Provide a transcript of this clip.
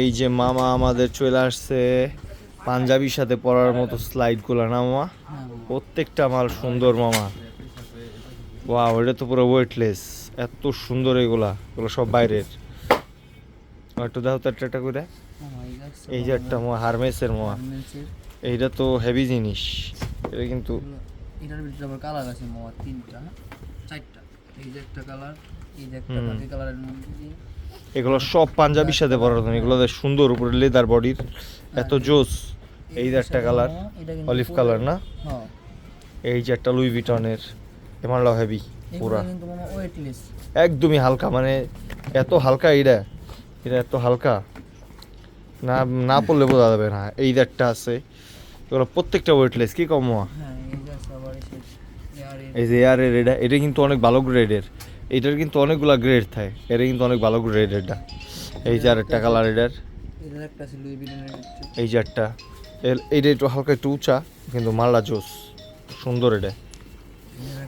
এই যে মামা আমাদের চলে আসছে পাঞ্জাবির সাথে পরার মতো স্লাইড গুলা না মামা, প্রত্যেকটা মাল সুন্দর মামা। ওয়াও, এটা তো পুরো ওয়েটলেস, এত সুন্দর এগুলা, এগুলো সব বাইরের। একটু দাও তো একটা করে। এই যে একটা মোয়া হারমেসের মোয়া, এইটা তো হেভি জিনিস। এটা কিন্তু এটার ভিতরে আবার কালার আছে মোয়া তিনটা চারটা। এই যে একটা কালার, এই যে একটা বাকি কালারের মধ্যে এগুলো সব পাঞ্জাবির সাথে পরার জন্য। এগুলো বেশ সুন্দর, উপরে লেদার বডির, এত জোস। এই যে একটা কালার অলিভ কালার না, হ্যাঁ এই যে একটা লুই ভিটনের, এমারটাও হেভি পুরা, এগুলো কিন্তু মামা ওয়েটলেস। একদমই হালকা, মানে এত হালকা এটা, এটা এত হালকা না, না পড়লে বোঝা যাবে না। এই যে একটা আছে, এগুলো প্রত্যেকটা ওয়েটলেস, কি কম হওয়া। হ্যাঁ এই যে আছে আবার এই যে এয়ারের এটা, এটা কিন্তু অনেক ভালো গ্রেডের। এটার কিন্তু অনেকগুলা গ্রেড থাকে, এটা কিন্তু অনেক ভালো গ্রেড এটা। এই যে আরেকটা কালার এটার, এটার একটা আছে লুই ভিটনের ভিতরে। এই যে একটা, এইটা একটু হালকা একটু উঁচা, কিন্তু মাল্লা জোস সুন্দর এটা।